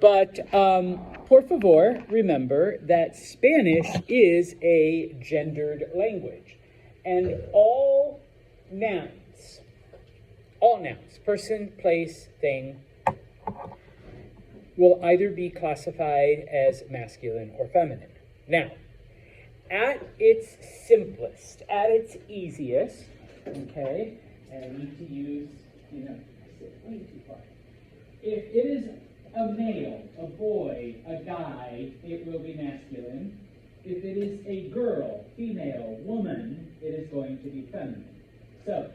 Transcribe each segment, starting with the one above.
But por favor, remember that Spanish is a gendered language. And all nouns, person, place, thing, will either be classified as masculine or feminine. Now, at its simplest, at its easiest, okay, and I need to use, way too far. If it is a male, a boy, a guy, it will be masculine. If it is a girl, female, woman, it is going to be feminine. So,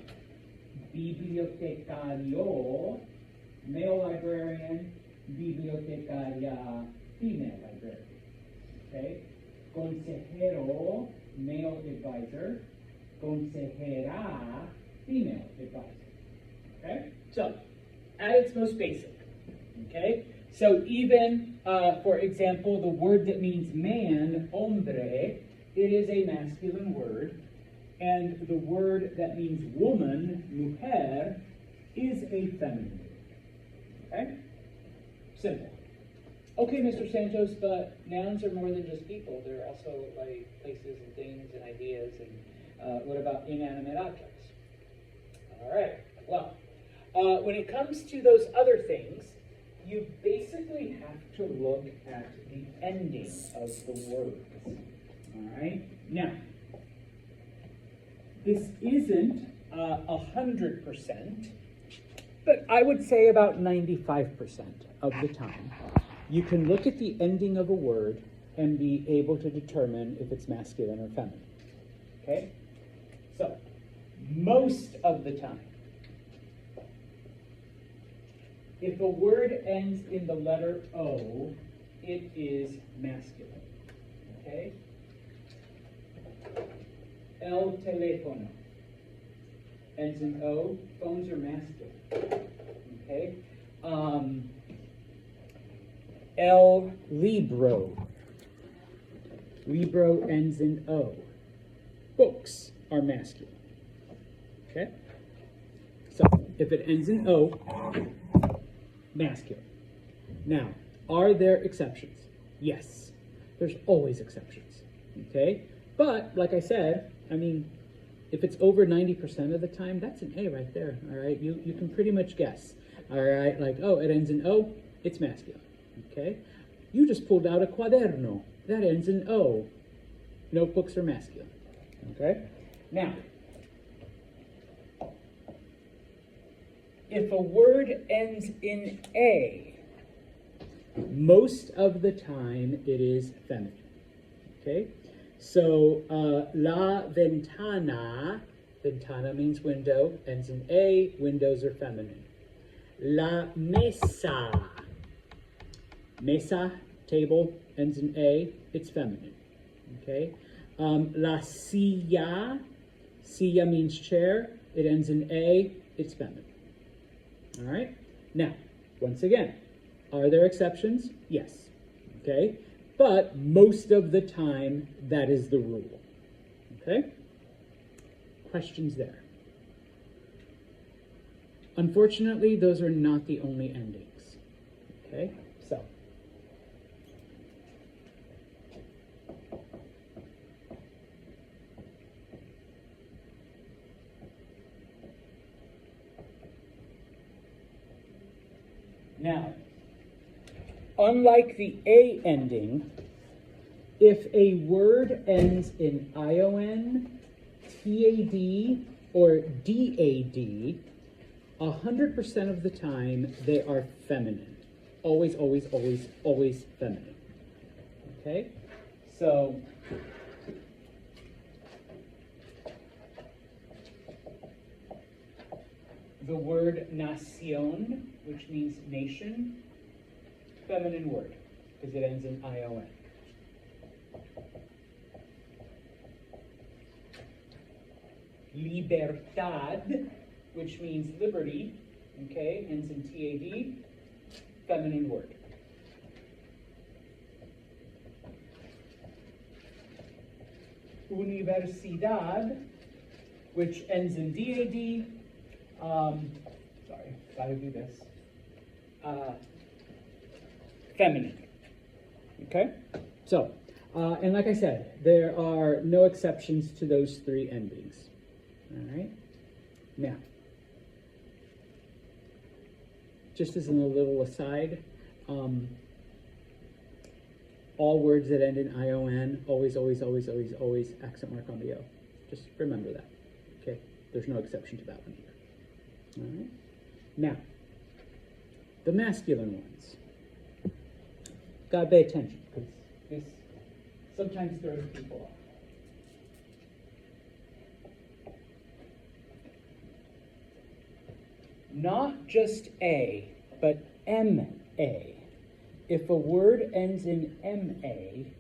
bibliotecario, male librarian, bibliotecaria, female librarian. Okay? Consejero, male advisor. Consejera, female advisor. Okay? So, at its most basic. Okay? So even, for example, the word that means man, hombre, it is a masculine word. And the word that means woman, mujer, is a feminine word. Okay? Simple. Okay, Mr. Santos, but nouns are more than just people. They're also like places and things and ideas. And what about inanimate objects? All right. Well, when it comes to those other things, you basically have to look at the ending of the words. All right? Now, this isn't 100%, but I would say about 95% of the time, you can look at the ending of a word and be able to determine if it's masculine or feminine. Okay? So, most of the time, if a word ends in the letter O, it is masculine. Okay? El teléfono ends in O. Phones are masculine. Okay? El libro. Libro ends in O. Books are masculine. Okay? So, if it ends in O, masculine. Now, are there exceptions? Yes. There's always exceptions. Okay? But, like I said, I mean, if it's over 90% of the time, that's an A right there. All right? You can pretty much guess. All right? Like, oh, it ends in O, it's masculine. Okay? You just pulled out a cuaderno. That ends in O. Notebooks are masculine. Okay? Now, if a word ends in A, most of the time it is feminine. Okay? So, la ventana, ventana means window, ends in A, windows are feminine. La mesa, mesa, table, ends in A, it's feminine. Okay? La silla, silla means chair, it ends in A, it's feminine. All right? Now, once again, are there exceptions? Yes. Okay? But most of the time, that is the rule. Okay? Questions there? Unfortunately, those are not the only endings. Okay? So. Now, unlike the A ending, if a word ends in ION, TAD, or DAD, 100% of the time they are feminine. Always, always, always, always feminine. Okay? So, the word nación, which means nation, feminine word, because it ends in ION. Libertad, which means liberty, okay, ends in TAD, feminine word. Universidad, which ends in DAD, sorry, gotta do this. feminine. Okay? So, and like I said, there are no exceptions to those three endings. All right? Now, just as a little aside, all words that end in ION, always, always, always, always, always accent mark on the O. Just remember that. Okay? There's no exception to that one either. All right? Now, the masculine ones. Gotta pay attention, because this sometimes throws people off. Not just A, but M-A. If a word ends in M-A,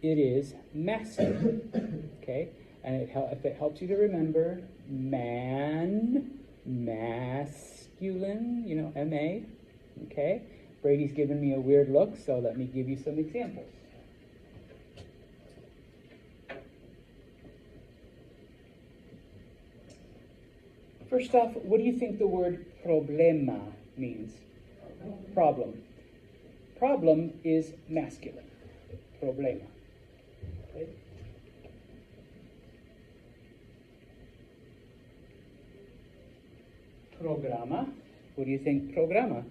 it is masculine, okay? And if it helps you to remember, man, masculine, you know, M-A, okay? Brady's given me a weird look, so let me give you some examples. First off, what do you think the word problema means? Problem. Problem is masculine. Problema. Okay. Programa. What do you think programa?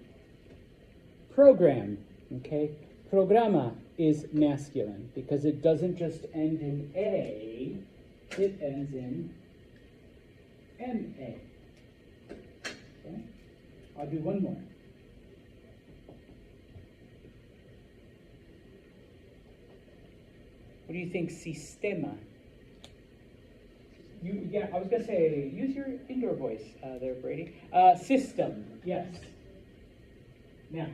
Program. Okay. Programa is masculine because it doesn't just end in A, it ends in M-A. Okay. I'll do one more. What do you think sistema? Yeah, I was going to say, use your indoor voice there, Brady. System, yes. Now,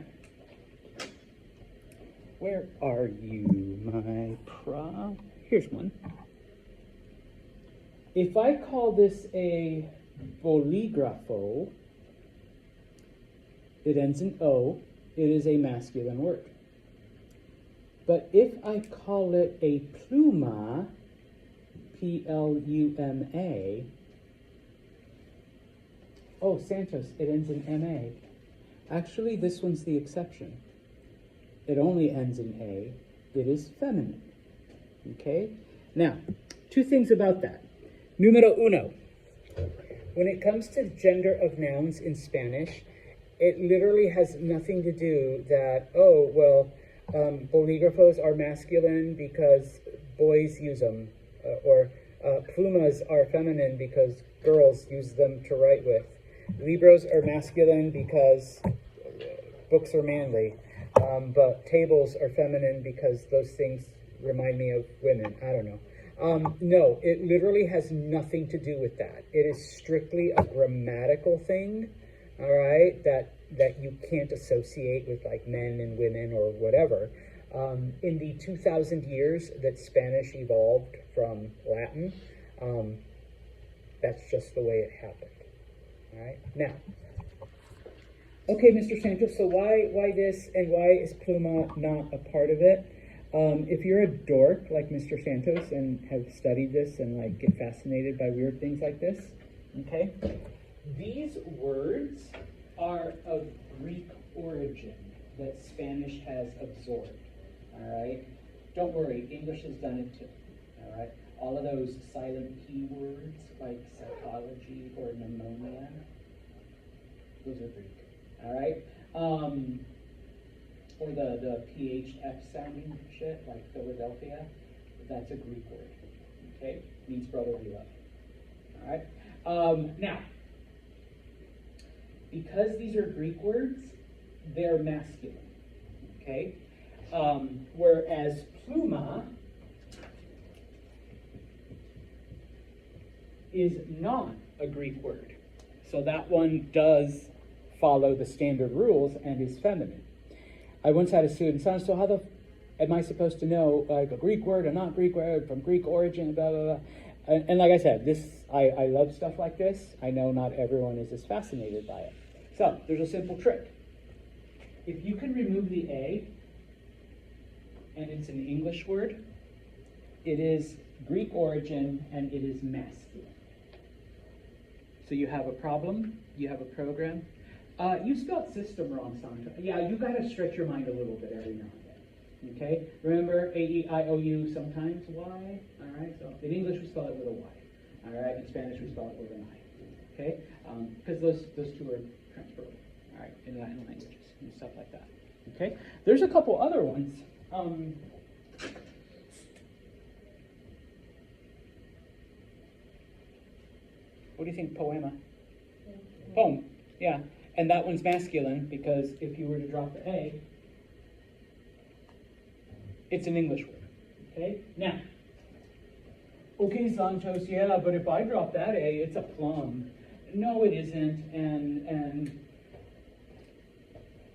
where are you, my prof? Here's one. If I call this a bolígrafo, it ends in O, it is a masculine word. But if I call it a pluma, P-L-U-M-A, oh, Santos, it ends in M-A. Actually, this one's the exception. It only ends in A. It is feminine. Okay? Now, two things about that. Número uno. When it comes to gender of nouns in Spanish, it literally has nothing to do that, oh, well, bolígrafos are masculine because boys use them, or plumas are feminine because girls use them to write with. Libros are masculine because books are manly, but tables are feminine because those things remind me of women. I don't know. No, it literally has nothing to do with that. It is strictly a grammatical thing, all right, that you can't associate with like men and women or whatever. In the 2,000 years that Spanish evolved from Latin, that's just the way it happened. All right. Now, okay, Mr. Santos. So why this, and why is pluma not a part of it? If you're a dork like Mr. Santos and have studied this and like get fascinated by weird things like this, okay, these words are of Greek origin that Spanish has absorbed. All right. Don't worry, English has done it too. All right. All of those silent P words like psychology or pneumonia, those are Greek. All right. Or the PHF sounding shit like Philadelphia, that's a Greek word. Okay, means brotherly love. All right. Now, because these are Greek words, they're masculine. Okay. Whereas pluma is not a Greek word. So that one does follow the standard rules and is feminine. I once had a student say, so how the am I supposed to know like a Greek word, a not Greek word, from Greek origin, blah, blah, blah. And like I said, I love stuff like this. I know not everyone is as fascinated by it. So there's a simple trick. If you can remove the A, and it's an English word, it is Greek origin and it is masculine. So you have a problem, you have a program. You spelled system wrong sometimes. Yeah, you got to stretch your mind a little bit every now and then. Okay? Remember A-E-I-O-U, sometimes Y? All right? So in English, we spell it with a Y. All right? In Spanish, we spell it with an I. Okay? Because those two are transferable. All right? In Latin languages and stuff like that. Okay? There's a couple other ones. What do you think, poema? Poem, yeah. And that one's masculine because if you were to drop the A, it's an English word. Okay? Now, okay, Santos, yeah, but if I drop that A, it's a plum. No, it isn't. And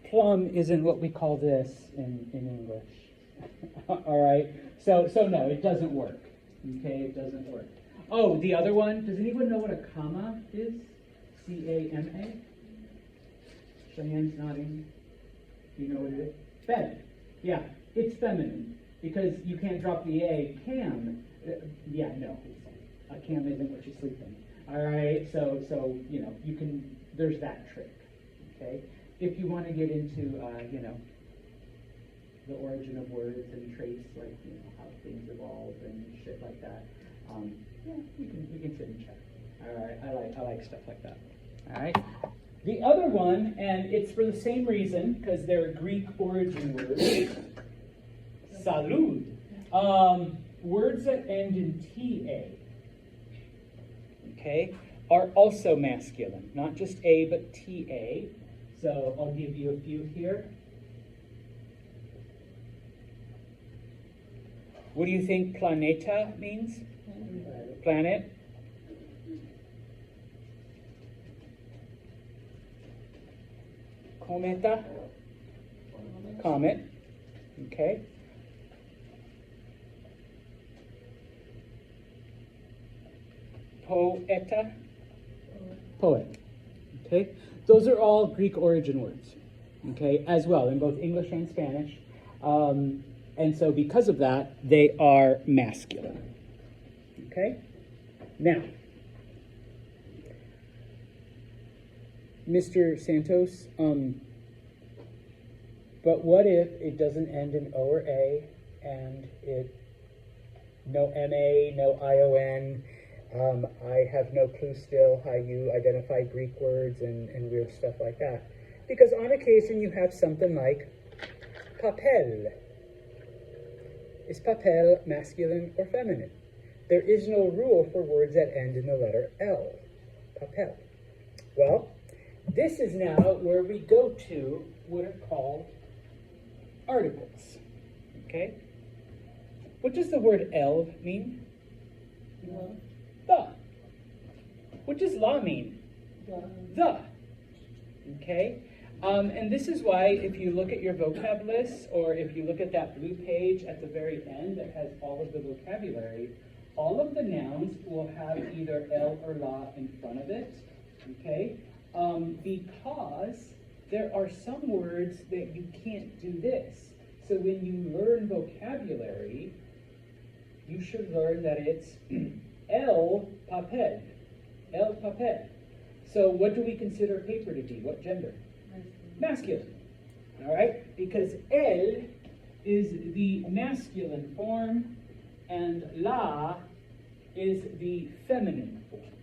plum isn't what we call this in English. All right? So no, it doesn't work. Okay, it doesn't work. Oh, the other one, does anyone know what a comma is? C-A-M-A? Cheyenne's nodding. Do you know what it is? Fed. Yeah, it's feminine because you can't drop the A. Cam. Yeah, no. Cam isn't what you sleep in. All right, so you know, you can, there's that trick. Okay? If you want to get into, you know, the origin of words and traits, like, you know, how things evolve and shit like that, yeah, we can sit and chat. All right, I like stuff like that. All right. The other one, and it's for the same reason, because they're Greek origin words. Salud. Words that end in ta, okay, are also masculine. Not just a, but ta. So I'll give you a few here. What do you think planeta means? Planet. Cometa. Comet. Okay. Poeta. Poet. Okay. Those are all Greek origin words. Okay, as well in both English and Spanish. And so because of that, they are masculine. Okay? Now, Mr. Santos, but what if it doesn't end in O or A, and it, no MA, no ION, I have no clue still how you identify Greek words and weird stuff like that. Because on occasion you have something like papel. Is papel masculine or feminine? There is no rule for words that end in the letter L. Papel. Well, this is now where we go to what are called articles. Okay? What does the word L mean? The. What does la mean? The. Okay? And this is why if you look at your vocab list, or if you look at that blue page at the very end that has all of the vocabulary, all of the nouns will have either L or la in front of it, okay? Because there are some words that you can't do this. So when you learn vocabulary, you should learn that it's el papel. El papel. So what do we consider paper to be? What gender? Masculine. All right? Because el is the masculine form and la is the feminine form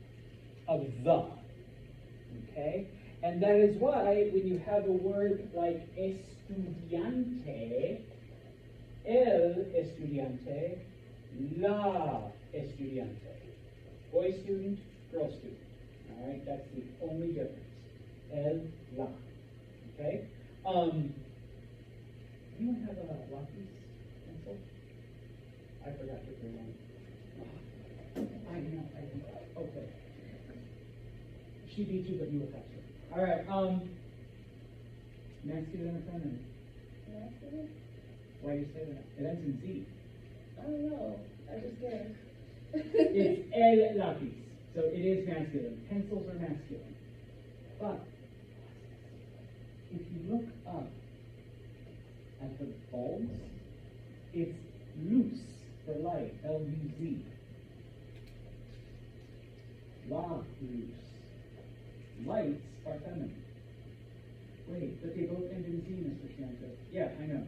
of the. Okay? And that is why when you have a word like estudiante, el estudiante, la estudiante. Boy student, girl student. All right? That's the only difference. El, la. Okay? Anyone have a lapis pencil? I forgot to bring one. I know. Okay. She beat you, but you will have to. All right. Masculine or feminine? Masculine? Why do you say that? It ends in Z. I don't know. I just guessed. It's el lapis. So it is masculine. Pencils are masculine. But if you look up at the bulbs, it's luz for light, L-U-Z. La luz. Lights are feminine. Wait, but they both end in Z, Mr. Santa. Yeah, I know.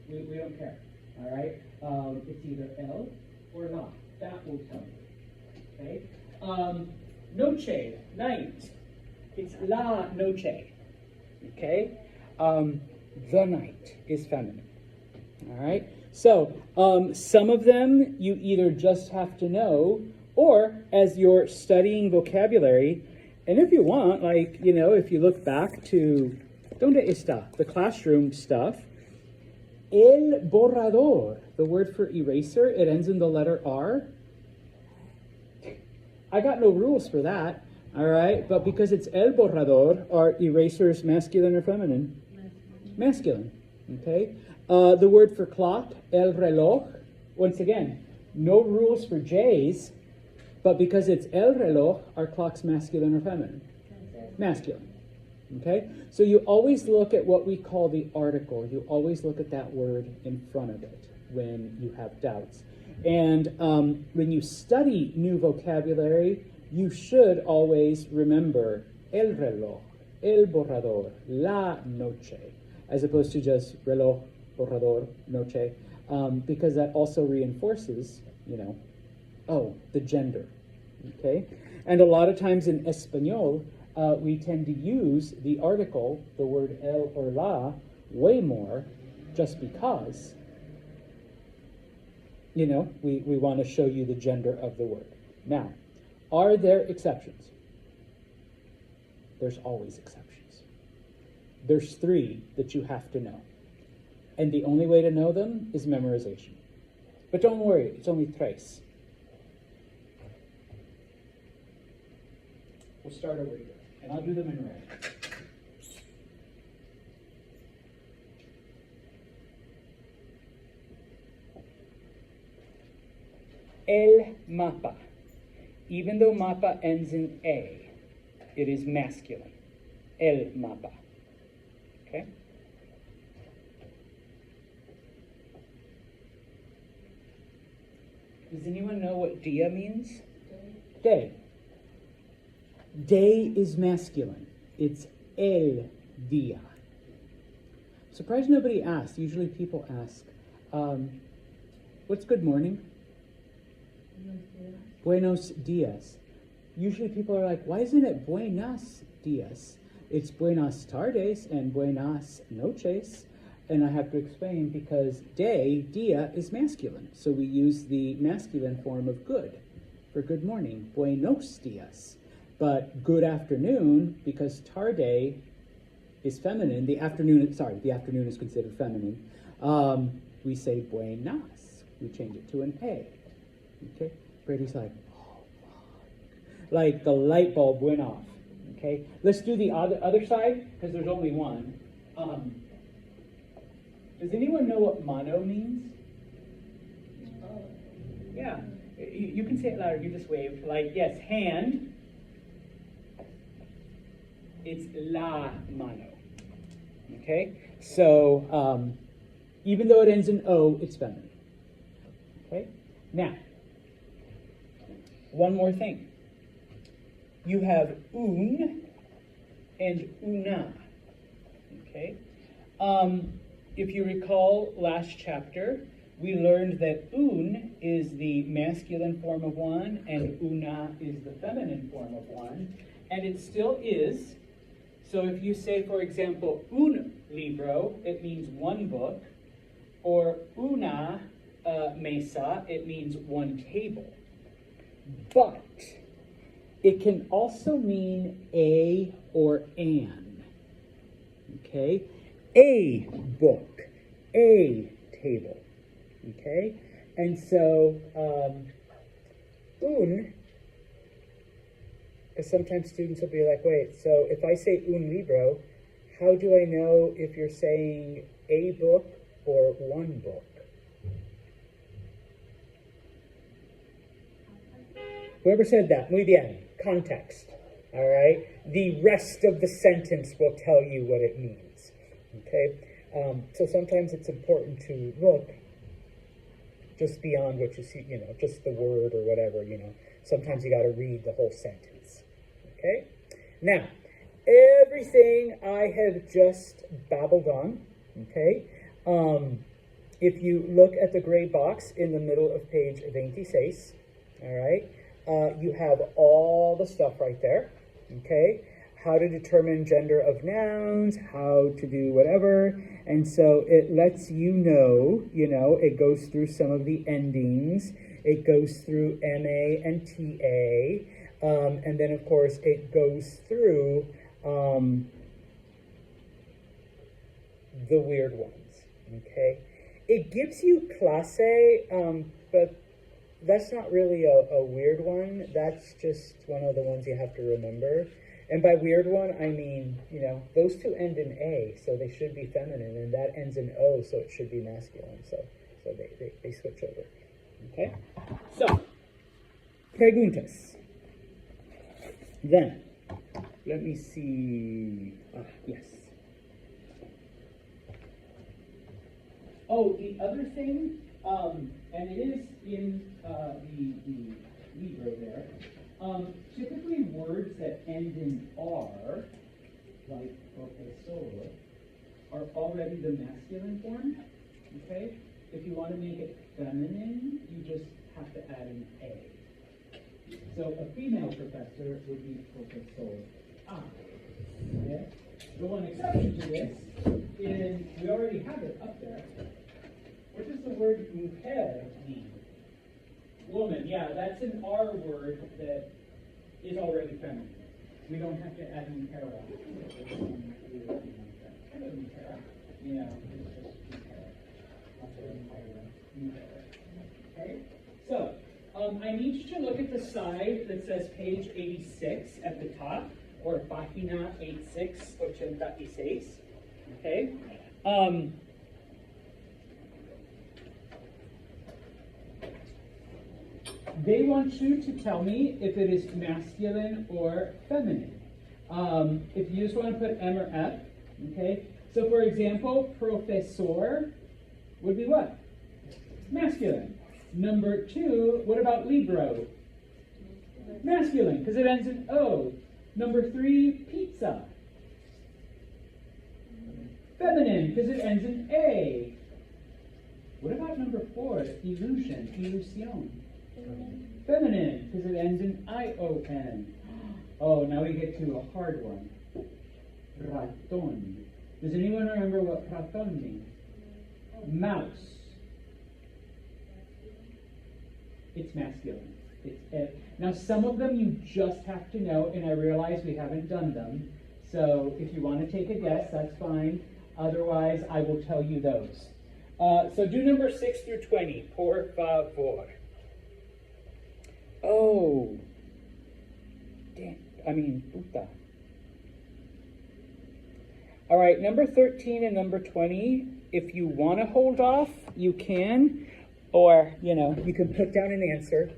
We don't care. All right? It's either L or La. That will tell you. Okay? Noche, night. It's la noche. Okay? The night is feminine. All right? So, some of them you either just have to know, or as you're studying vocabulary, and if you want, like, you know, if you look back to Donde está? The classroom stuff. El borrador, the word for eraser, it ends in the letter R. I got no rules for that, all right? But because it's el borrador, are erasers masculine or feminine? Masculine, okay? The word for clock, el reloj. Once again, no rules for J's, but because it's el reloj, are clocks masculine or feminine? Masculine. Okay? So you always look at what we call the article. You always look at that word in front of it when you have doubts. And when you study new vocabulary, you should always remember el reloj, el borrador, la noche, as opposed to just reloj, borrador, noche, because that also reinforces, you know, the gender. Okay? And a lot of times in Espanol, we tend to use the article, the word el or la, way more just because, you know, we want to show you the gender of the word. Now, are there exceptions? There's always exceptions. There's 3 that you have to know. And the only way to know them is memorization. But don't worry, it's only 3. We'll start over here. And I'll do them in red. El mapa. Even though mapa ends in A, it is masculine. El mapa. Okay? Does anyone know what dia means? Day. Day is masculine. It's el día. Surprised nobody asked. Usually people ask, what's good morning? Buenos dias. Usually people are like, why isn't it buenas dias? It's buenas tardes and buenas noches. And I have to explain because day, dia, is masculine. So we use the masculine form of good for good morning. Buenos dias. But good afternoon, because tarde is feminine, the afternoon is considered feminine. We say buenas. We change it to an A. Okay? Brady's like, oh, fuck. Like the light bulb went off. Okay? Let's do the other side, because there's only one. Does anyone know what mano means? Yeah. You can say it louder. You just waved. Like, yes, hand. It's la mano. Okay? So, even though it ends in O, it's feminine. Okay? Now, one more thing. You have un and una. Okay? If you recall last chapter, we learned that un is the masculine form of one and una is the feminine form of one. And it still is. So if you say, for example, un libro, it means one book, or una mesa, it means one table. But it can also mean a or an. Okay? A book, a table. Okay? And so, un, because sometimes students will be like, wait, so if I say un libro, how do I know if you're saying a book or one book? Whoever said that, muy bien, context, all right? The rest of the sentence will tell you what it means, okay? So sometimes it's important to look just beyond what you see, just the word or whatever, Sometimes you got to read the whole sentence, okay? Now, everything I have just babbled on, okay? If you look at the gray box in the middle of page 26, all right, you have all the stuff right there, okay? How to determine gender of nouns, how to do whatever. And so it lets you know, it goes through some of the endings. It goes through MA and TA. And then, of course, it goes through the weird ones, okay? It gives you clase, but that's not really a weird one. That's just one of the ones you have to remember. And by weird one, I mean, those two end in A, so they should be feminine, and that ends in O, so it should be masculine. So they switch over. Okay? So, preguntas. Then, let me see. Yes. Oh, the other thing, and it is in the Libro there. Typically words that end in R, like profesor, are already the masculine form, okay? If you want to make it feminine, you just have to add an A. So a female professor would be profesor A, okay? The one exception to this is, we already have it up there. What does the word mujer mean? Woman, yeah, that's an R word that is already feminine. We don't have to add mujer. Okay, so I need you to look at the side that says page 86 at the top, or página 8686. Okay. They want you to tell me if it is masculine or feminine. If you just want to put M or F, okay? So for example, profesor would be what? Masculine. Number 2, what about libro? Masculine, because it ends in O. Number 3, pizza. Feminine, because it ends in A. What about number 4, illusion, ilusión? Feminine, because it ends in I-O-N. Oh, now we get to a hard one. Raton. Does anyone remember what raton means? Mouse. It's masculine. Now, some of them you just have to know, and I realize we haven't done them. So if you want to take a guess, that's fine. Otherwise, I will tell you those. So do number 6 through 20. Por favor. Oh. Puta. All right, number 13 and number 20. If you want to hold off, you can. Or, you can put down an answer.